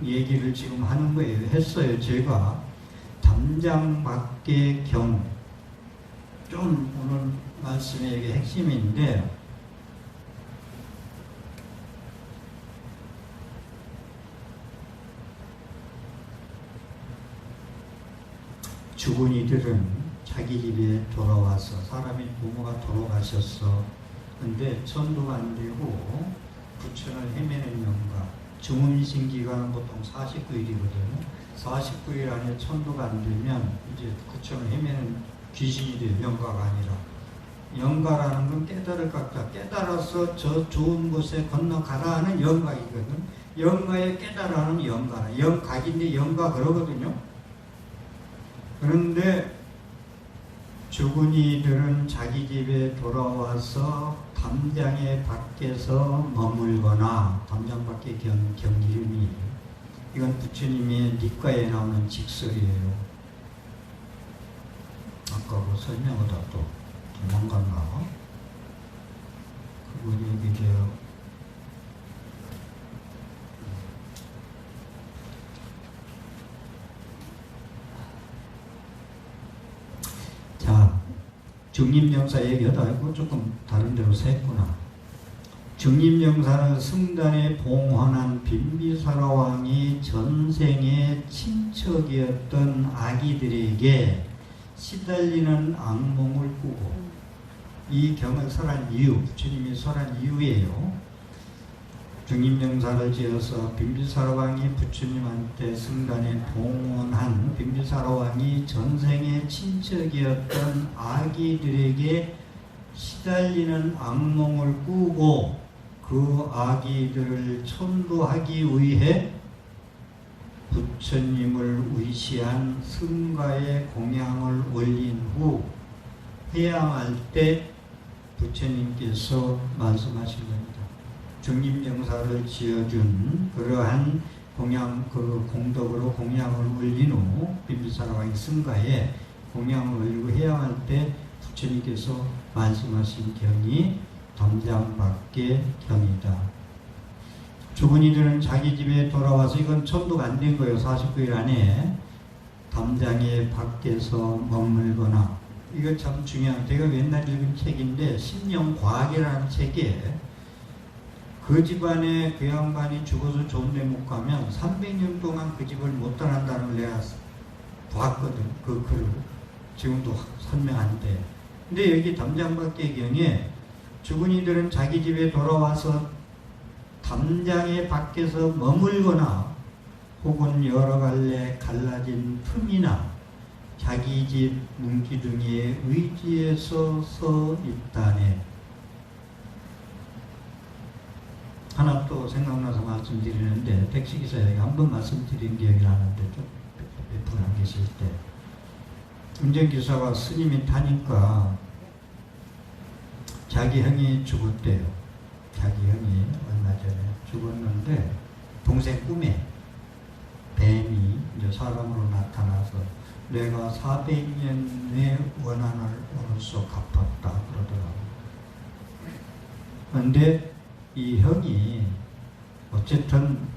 얘기를 지금 하는 거예요. 했어요. 제가 담장 밖의 경, 좀 오늘 말씀의 이게 핵심인데, 죽은 이들은 자기 집에 돌아와서, 사람이 부모가 돌아가셨어. 근데 천도가 안 되고 부천을 헤매는 영가, 중음신 기간은 보통 49일이거든요. 49일 안에 천도가 안 되면 이제 부천을 헤매는 귀신이 돼요. 영가가 아니라. 영가라는 건 깨달을 각자, 깨달아서 저 좋은 곳에 건너가라 하는 영각이거든. 영가에 깨달아는 영가라. 영각인데 영가 그러거든요. 그런데 죽은 이들은 자기 집에 돌아와서 담장의 밖에서 머물거나, 담장 밖의 경 이름이, 이건 부처님의 니과에 나오는 직설이에요. 아까 그 설명하다 또 도망갔나? 그분이 이제 중림영사 얘기하다 알고 조금 다른 데로 샜구나. 중림영사는 승단에 봉헌한 빈비사라 왕이 전생의 친척이었던 아기들에게 시달리는 악몽을 꾸고, 이 경을 설한 이유, 부처님이 설한 이유예요. 중림영사를 지어서 빈비사라 왕이 부처님한테 승단에 봉헌한, 빈비사라 왕이 전생의 친척이었던 아기들에게 시달리는 악몽을 꾸고, 그 아기들을 천도하기 위해 부처님을 의시한 승가의 공양을 올린 후 회양할 때 부처님께서 말씀하신 겁니다. 중림영사를 지어준 그러한 공양, 그 공덕으로 공양을 올린 후 빈비사라 왕이 승가에 공양을 올리고 회양할 때 부처님께서 말씀하신 경이 담장 밖의 경이다. 죽은 이들은 자기 집에 돌아와서, 이건 천도가 안 된 거예요. 49일 안에 담장의 밖에서 머물거나, 이거 참 중요한, 제가 옛날 읽은 책인데 신령과학이라는 책에 그 집안에 그 양반이 죽어서 좋은 데 못 가면 300년 동안 그 집을 못 떠난다는 걸 내가 봤거든. 그 글을. 지금도 선명한데. 근데 여기 담장밖에경에 죽은 이들은 자기 집에 돌아와서 담장의 밖에서 머물거나 혹은 여러 갈래 갈라진 틈이나 자기 집 문기둥이에 의지해서 서 있다네. 하나 또 생각나서 말씀드리는데 택시기사에게 한번 말씀드린 기억이 나는데 좀 몇 분 안 계실 때 운전기사가 스님이 타니까 자기 형이 죽었대요. 자기 형이 얼마 전에 죽었는데 동생 꿈에 뱀이 이제 사람으로 나타나서 내가 400년의 원한을 오늘서 갚았다 그러더라고요. 그런데 이 형이 어쨌든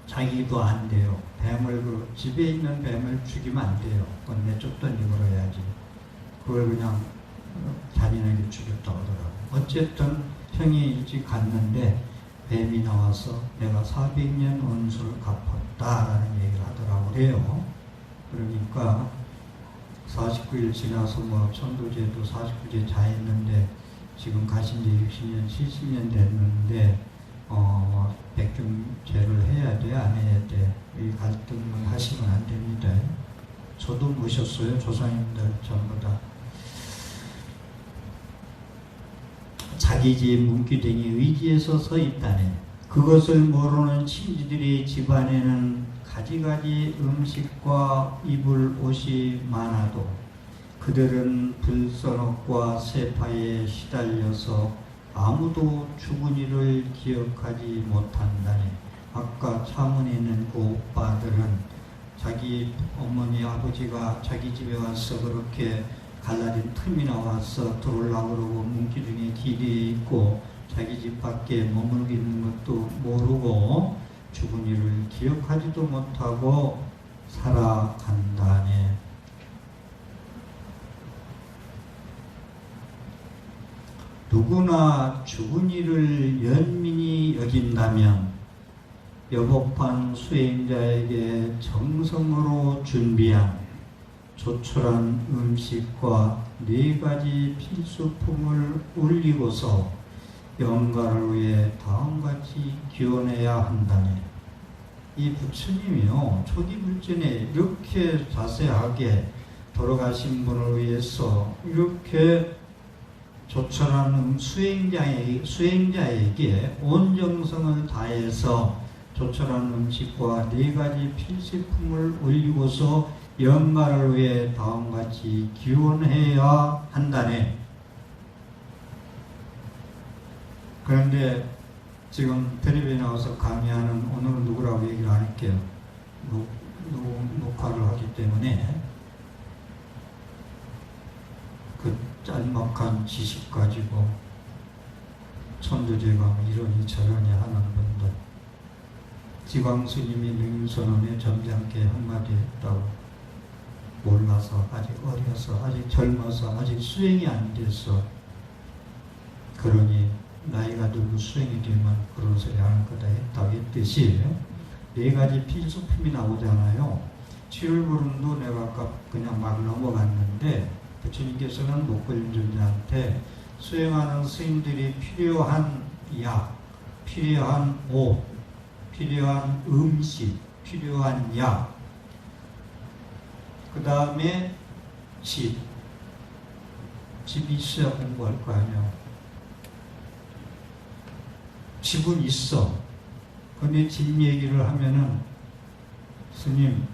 자기도 안 돼요. 뱀을 집에 있는 뱀을 죽이면 안 돼요. 그건 내쫓던 이걸 해야지. 그걸 그냥 잔인하게 죽였다 하더라고요. 어쨌든 형이 일찍 갔는데 뱀이 나와서 내가 400년 원수를 갚았다라는 얘기를 하더라고 그래요. 그러니까 49일 지나서 뭐 천도제도 49제 자했는데 지금 가신 지 60년, 70년 됐는데 백중제를 해야 돼, 안 해야 돼? 이 갈등을 하시면 안 됩니다. 저도 모셨어요. 조상님들 전부 다. 자기 집 문기둥이 의지에서 서 있다네. 그것을 모르는 친지들의 집안에는 가지가지 음식과 입을 옷이 많아도 그들은 불선옥과 세파에 시달려서 아무도 죽은 이를 기억하지 못한다네. 아까 차문에 있는 그 오빠들은 자기 어머니 아버지가 자기 집에 와서 그렇게 갈라진 틈이 나와서 들어오려고 그러고 문기둥에 길이 있고 자기 집 밖에 머물고 있는 것도 모르고 죽은 이를 기억하지도 못하고 살아간다네. 누구나 죽은 이를 연민히 여긴다면 여법한 수행자에게 정성으로 준비한 조촐한 음식과 4가지 필수품을 올리고서 영가를 위해 다음같이 기원해야 한다네. 이 부처님이요, 초기불전에 이렇게 자세하게 돌아가신 분을 위해서 이렇게 조촐한 수행자에게 온 정성을 다해서 조촐한 음식과 4가지 필수품을 올리고서 영가를 위해 다음같이 기원해야 한다네. 그런데 지금 텔레비에 나와서 강의하는, 오늘은 누구라고 얘기를 안 할게요. 녹화를 하기 때문에 그 짤막한 지식 가지고 천도제가 이러니 저러니 하는 분들, 지광스님이 능임선언에 점잖게 한마디 했다고 몰라서, 아직 어려서, 아직 젊어서, 아직 수행이 안 돼서 그러니 나이가 들고 수행이 되면 그런 소리 하는 거다 했다고 했듯이 4가지 필수품이 나오잖아요. 7월부름도 내가 아까 그냥 막 넘어갔는데 부처님께서는 목걸림존자한테 수행하는 스님들이 필요한 약, 필요한 옷, 필요한 음식, 필요한 약, 그 다음에 집이 있어야 공부할 거 아니에요. 집은 있어. 근데 집 얘기를 하면은 스님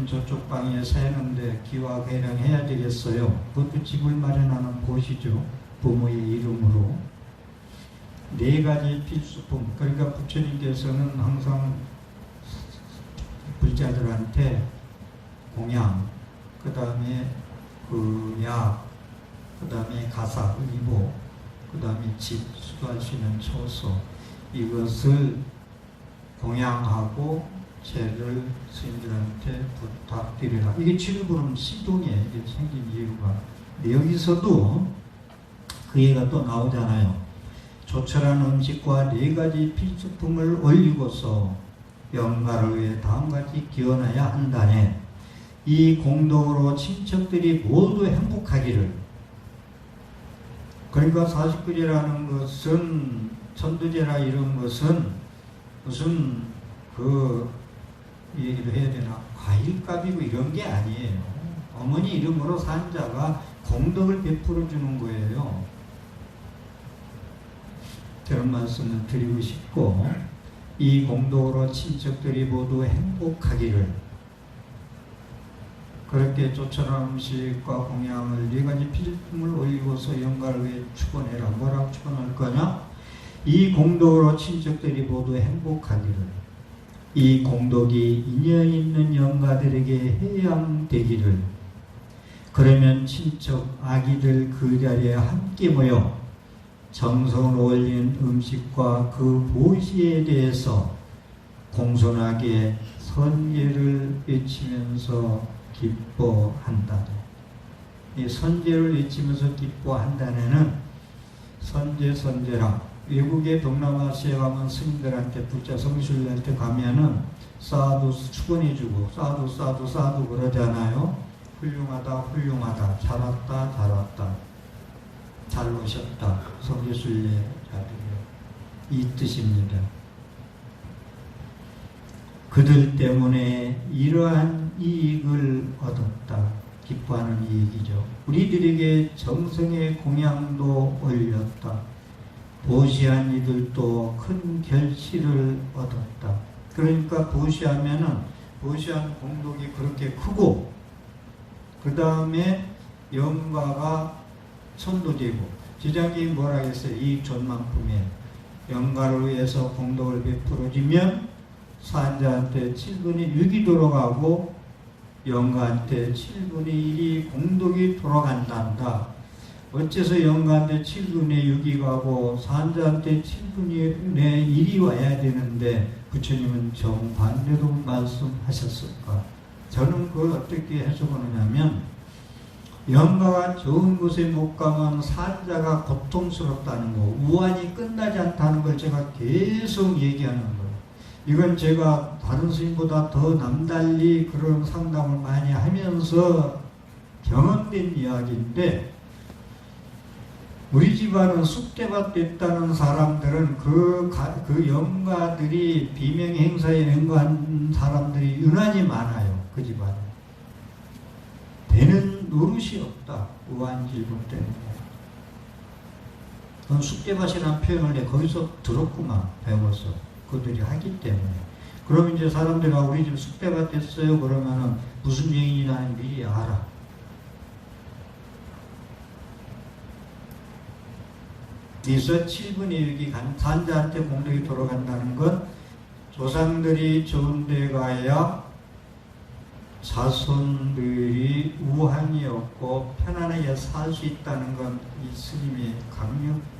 저쪽 방에 사는데 기와개량 해야 되겠어요. 그것도 집을 마련하는 곳이죠. 부모의 이름으로. 4가지 필수품. 그러니까 부처님께서는 항상 불자들한테 공양, 그 다음에 그 약, 그 다음에 가사, 의복, 그 다음에 집, 수도할 수 있는 처소, 이것을 공양하고 죄를 스님들한테 부탁드리라. 이게 7부름 시동에 이게 생긴 이유가. 여기서도 그 얘기가 또 나오잖아요. 조촐한 음식과 4가지 필수품을 올리고서 영가를 위해 다음같이 기원해야 한다네. 이 공덕으로 친척들이 모두 행복하기를. 그러니까 49제라는 것은, 천도제라 이런 것은 무슨 그 얘기를 해야 되나, 과일값이고 이런 게 아니에요. 어머니 이름으로 산 자가 공덕을 베풀어 주는 거예요. 그런 말씀을 드리고 싶고, 이 공덕으로 친척들이 모두 행복하기를. 그렇게 조천한 음식과 공양을 4가지 필품을 올리고서 영가를 위해 축원해라. 뭐라고 축원할 거냐? 이 공덕으로 친척들이 모두 행복하기를. 이 공덕이 인연 있는 영가들에게 해양되기를. 그러면 친척 아기들 그 자리에 함께 모여 정성을 올린 음식과 그 보시에 대해서 공손하게 선제를 외치면서 기뻐한다. 이 선제를 외치면서 기뻐한다는 선제라. 외국의 동남아시아에 가면 스님들한테 부자 성실들한테 가면은 사두 축원해주고 사두 그러잖아요. 훌륭하다, 잘왔다, 잘 오셨다, 성지순례 자들이요. 이 뜻입니다. 그들 때문에 이러한 이익을 얻었다. 기뻐하는 이익이죠. 우리들에게 정성의 공양도 올렸다. 보시한 이들도 큰 결실을 얻었다. 그러니까 보시한 공덕이 그렇게 크고, 그 다음에 영가가 천도되고, 지장님이 뭐라 했어요? 이 존만품에 영가를 위해서 공덕을 베풀어주면 산자한테 7분의 6이 돌아가고 영가한테 7분의 1이 공덕이 돌아간단다. 어째서 영가한테 7분의 6이 가고 산자한테 7분의 1이 와야 되는데 부처님은 정반대로 말씀하셨을까? 저는 그걸 어떻게 해석하느냐면, 영가가 좋은 곳에 못 가면 산자가 고통스럽다는 거, 우환이 끝나지 않다는 걸 제가 계속 얘기하는 거예요. 이건 제가 다른 스님보다 더 남달리 그런 상담을 많이 하면서 경험된 이야기인데, 우리 집안은 쑥대밭 됐다는 사람들은 그 영가들이 비명 행사에 연구한 사람들이 유난히 많아요. 그 집안에. 되는 노릇이 없다. 우한질분 때문에. 그건 쑥대밭이라는 표현을 내가 거기서 들었구만. 배워서. 그들이 하기 때문에. 그럼 이제 사람들이 우리 집 쑥대밭 됐어요. 그러면은 무슨原因이라는 미리 알아. 그래서 7분의 6이 산자한테 공덕이 돌아간다는 건 조상들이 좋은 데 가야 자손들이 우환이 없고 편안하게 살 수 있다는 건 이 스님이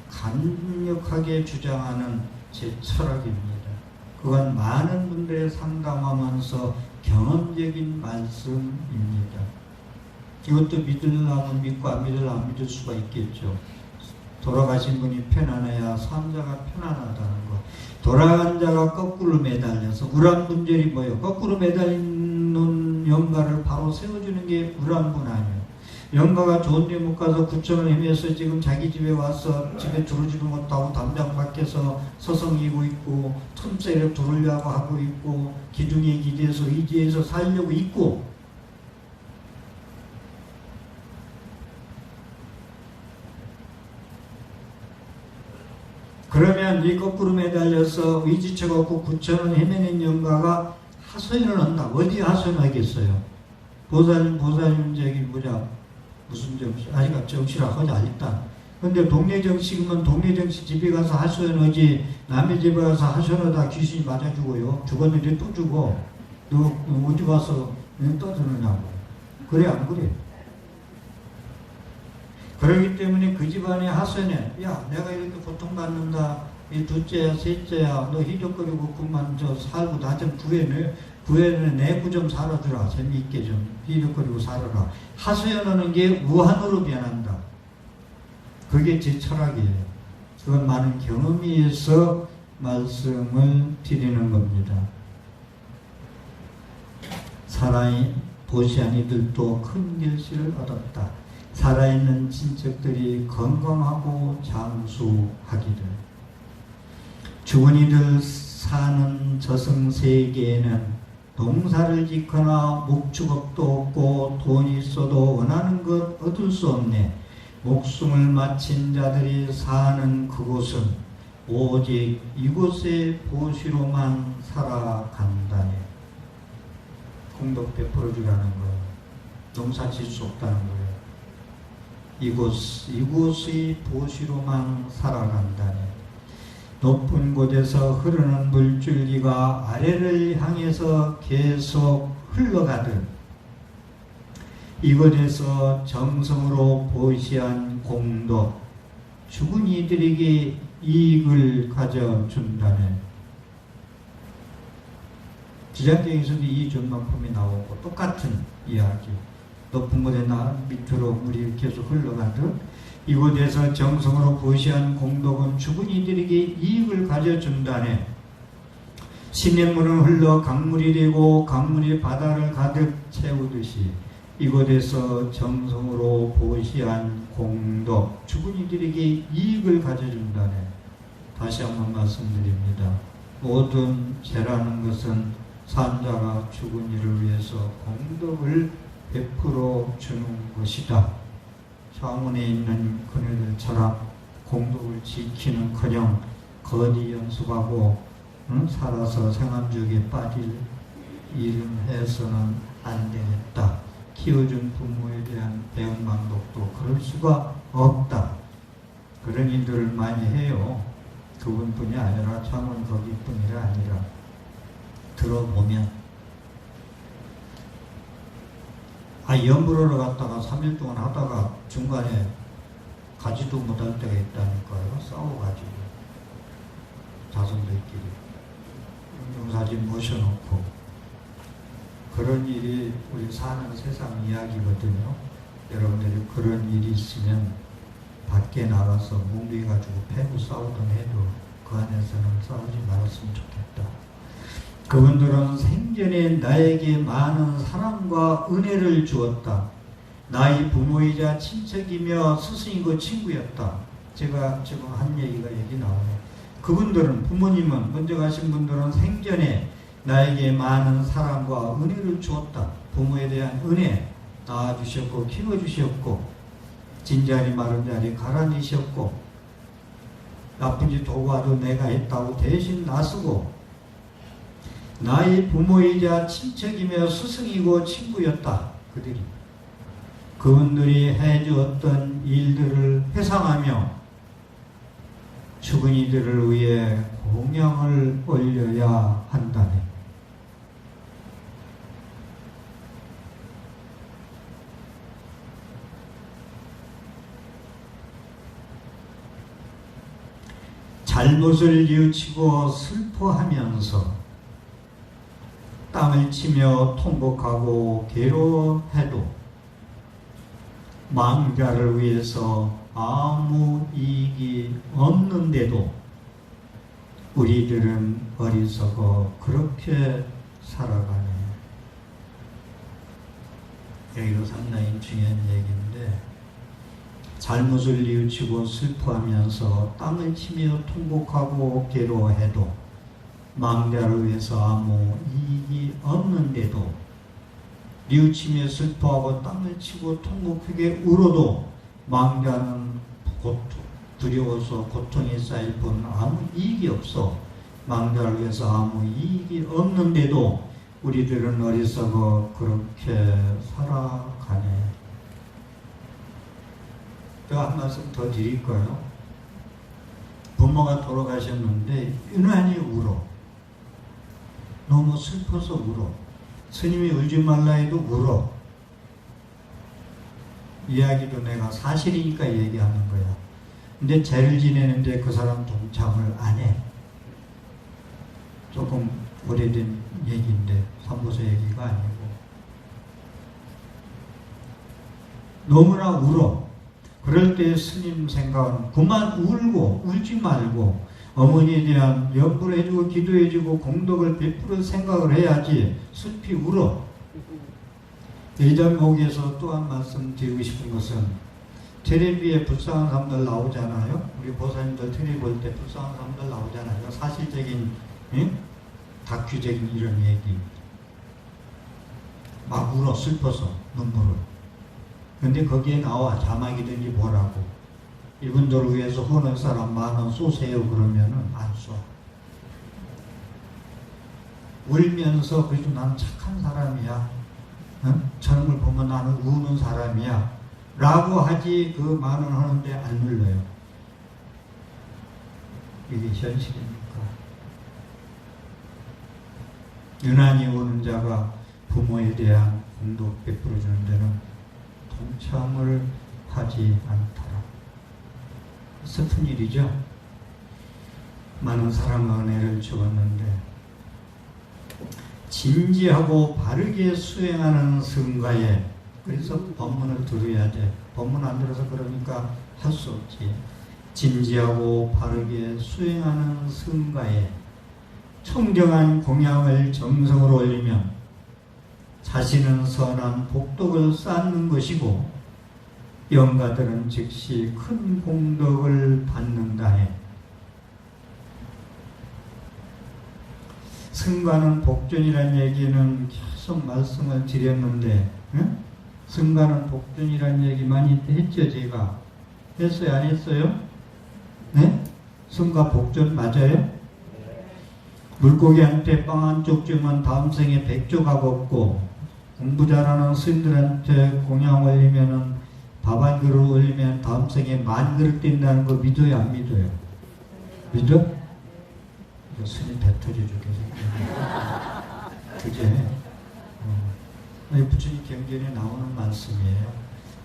강력하게 주장하는 제 철학입니다. 그건 많은 분들의 상담하면서 경험적인 말씀입니다. 이것도 믿으려면 믿고 안 믿으려면 안 믿을 수가 있겠죠. 돌아가신 분이 편안해야 산자가 편안하다는 것. 돌아간 자가 거꾸로 매달려서, 우란분절이 뭐예요? 거꾸로 매달리는 영가를 바로 세워주는 게 우란분 아니에요. 영가가 좋은 데 못 가서 구청을 헤매서 지금 자기 집에 와서 집에 들어주는 것도 하고 담장 밖에서 서성이고 있고 틈새를 두르려고 하고 있고 기둥에 기대서 의지해서 살려고 있고, 그러면 이 거꾸로 매달려서 의지처가 없고 구천을 헤매는 영가가 하소연을 한다. 어디 하소연하겠어요? 보살님 저기 무슨 정식, 아직 정식이라 하지 않았다. 근데 동네 정식이면 동네 정식 집에 가서 하소연하지, 남의 집에 가서 하소연하다 귀신이 맞아주고요. 죽었는데 또 죽어. 너 어디 가서 떠드느냐고. 그래 안 그래? 그렇기 때문에 그 집안에 하소연해. 야, 내가 이렇게 고통받는다. 이 둘째야, 셋째야, 너 희적거리고 그만 살고 나 좀 구해내, 내부 좀 살아주라. 재미있게 좀 희적거리고 살아라. 하소연하는 게 우한으로 변한다. 그게 제 철학이에요. 그건 많은 경험에 의해서 말씀을 드리는 겁니다. 보시한 이들도 큰 결실을 얻었다. 살아있는 친척들이 건강하고 장수하기를. 죽은 이들 사는 저승세계에는 농사를 짓거나 목축업도 없고 돈이 있어도 원하는 것 얻을 수 없네. 목숨을 마친 자들이 사는 그곳은 오직 이곳의 보시로만 살아간다네. 공덕 베풀어 주라는 거예요. 농사 질 수 없다는 거예요. 이곳의 보시로만 살아간다네. 높은 곳에서 흐르는 물줄기가 아래를 향해서 계속 흘러가듯 이곳에서 정성으로 보시한 공덕, 죽은 이들에게 이익을 가져준다네. 지장경에서도 이 전망품이 나오고 똑같은 이야기. 높은 곳에 밑으로 물이 계속 흘러가듯 이곳에서 정성으로 보시한 공덕은 죽은 이들에게 이익을 가져준다네. 시냇물은 흘러 강물이 되고 강물이 바다를 가득 채우듯이 이곳에서 정성으로 보시한 공덕, 죽은 이들에게 이익을 가져준다네. 다시 한번 말씀드립니다. 모든 죄라는 것은 산자가 죽은 이를 위해서 공덕을 베풀어 주는 것이다. 창원에 있는 그녀들처럼 공덕을 지키는커녕 거지 연습하고 살아서 생활주의에 빠질 일은 해서는 안 되겠다. 키워준 부모에 대한 배은망덕도 그럴 수가 없다. 그런 일들을 많이 해요. 그분뿐이 아니라 창원 거기뿐이 아니라 들어보면 연불하러 갔다가 3일 동안 하다가 중간에 가지도 못할 때가 있다니까요. 싸워가지고 자손들끼리 용사진 모셔놓고 그런 일이 우리 사는 세상 이야기거든요. 여러분들이 그런 일이 있으면 밖에 나가서 뭉개 가지고 패고 싸우던 해도 그 안에서는 싸우지 말았으면 좋겠다. 그분들은 생전에 나에게 많은 사랑과 은혜를 주었다. 나의 부모이자 친척이며 스승이고 친구였다. 제가 지금 한 얘기가 여기 나오네. 그분들은, 부모님은, 먼저 가신 분들은 생전에 나에게 많은 사랑과 은혜를 주었다. 부모에 대한 은혜, 낳아주셨고 키워주셨고 진자리 마른 자리 가라니셨고 나쁜 짓 도와도 내가 했다고 대신 나서고 나의 부모이자 친척이며 스승이고 친구였다. 그분들이 해주었던 일들을 회상하며 죽은 이들을 위해 공양을 올려야 한다네. 잘못을 뉘우치고 슬퍼하면서 땅을 치며 통곡하고 괴로워해도 망자를 위해서 아무 이익이 없는데도 우리들은 어리석어 그렇게 살아가네. 여기도 상당히 중요한 얘기인데, 잘못을 뉘우치고 슬퍼하면서 땅을 치며 통곡하고 괴로워해도 망자를 위해서 아무 이익이 없는데도 뉘우치며 슬퍼하고 땅을 치고 통곡하게 울어도 망자는 두려워서 고통이 쌓일 뿐 아무 이익이 없어. 망자를 위해서 아무 이익이 없는데도 우리들은 어리석어 그렇게 살아가네. 제가 한 말씀 더 드릴까요? 부모가 돌아가셨는데 유난히 울어. 너무 슬퍼서 울어. 스님이 울지 말라 해도 울어. 이야기도 내가 사실이니까 얘기하는 거야. 근데 죄를 지내는데 그 사람 동참을 안 해. 조금 오래된 얘기인데 삼보서 얘기가 아니고. 너무나 울어. 그럴 때 스님 생각은 그만 울고 울지 말고 어머니에 대한 염불을 해주고 기도해주고 공덕을 베풀어 생각을 해야지 슬피 울어. 이 대목에서 또 한 말씀 드리고 싶은 것은 텔레비에 불쌍한 사람들 나오잖아요. 우리 보사님들 텔레비 볼 때 불쌍한 사람들 나오잖아요. 사실적인 다큐적인 이런 얘기. 막 울어 슬퍼서 눈물을. 근데 거기에 나와 자막이든지 뭐라고 이분들을 위해서 헌을 사람 10,000원 쏘세요 그러면은 안 쏴. 울면서 그래도 나는 착한 사람이야. 저런 걸 보면 나는 우는 사람이야. 라고 하지 그 10,000원 하는데 안 눌러요. 이게 현실입니까? 유난히 우는 자가 부모에 대한 공덕 베풀어주는 데는 동참을 하지 않더라. 슬픈 일이죠. 많은 사랑과 은혜를 주었는데 진지하고 바르게 수행하는 성가에, 그래서 법문을 들어야 돼. 법문 안 들어서 그러니까 할 수 없지. 진지하고 바르게 수행하는 성가에 청정한 공양을 정성으로 올리면 자신은 선한 복덕을 쌓는 것이고 영가들은 즉시 큰 공덕을 받는다 해. 승가는 복전이란 얘기는 계속 말씀을 드렸는데, 승가는 복전이란 얘기 많이 했죠, 제가? 했어요, 안 했어요? 네? 승가 복전 맞아요? 물고기한테 빵 한 쪽 주면 다음 생에 100조각 없고, 공부 잘하는 스님들한테 공양 올리면은 밥 한 그릇 올리면 다음 생에 10,000그릇 뛴다는 거 믿어요, 안 믿어요? 믿어? 스님 배터리 주겠어요. 그게 부처님 경전에 나오는 말씀이에요.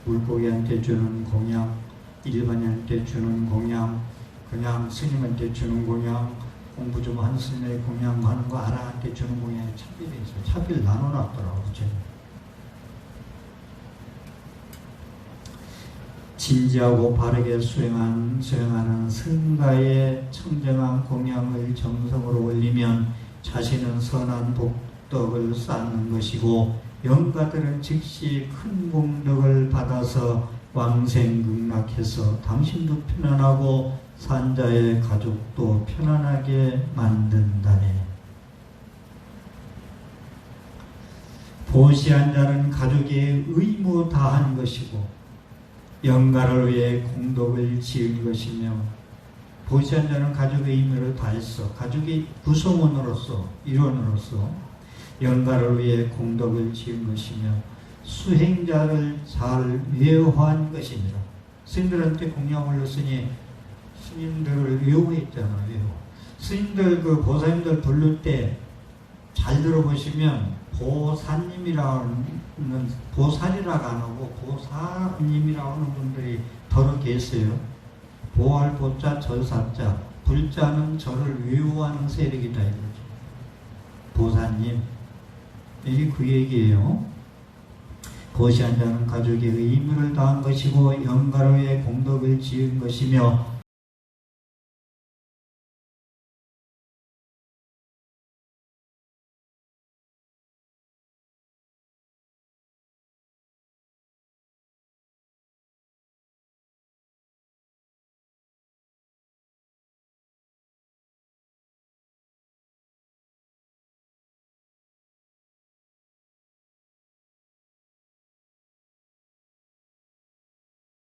물고기한테 주는 공양, 일반인한테 주는 공양, 그냥 스님한테 주는 공양, 공부 좀 하는 스님의 공양하는 거 아라한테 주는 공양에 차별이 있어요. 차별 나눠놨더라고 부처님. 진지하고 바르게 수행하는 승가의 청정한 공양을 정성으로 올리면 자신은 선한 복덕을 쌓는 것이고 영가들은 즉시 큰 공덕을 받아서 왕생극락해서 당신도 편안하고 산자의 가족도 편안하게 만든다네. 보시한 자는 가족의 의무 다한 것이고 영가를 위해 공덕을 지은 것이며, 보시한 자는 가족의 의무를 다했어. 가족의 구성원으로서, 일원으로서 영가를 위해 공덕을 지은 것이며 수행자를 잘 외워한 것이니라. 스님들한테 공양 올렸으니 스님들을 외워했잖아. 외워. 스님들 그 보살님들 부를 때 잘 들어보시면 보사님이라는, 보살이라고 안 하고 보사님이라고 하는 분들이 더러 계세요. 보할 보자 절사자, 불자는 저를 외워하는 세력이다 이거죠. 보사님, 이게 그 얘기예요. 보시한 자는 가족의 의무를 다한 것이고 영가로의 공덕을 지은 것이며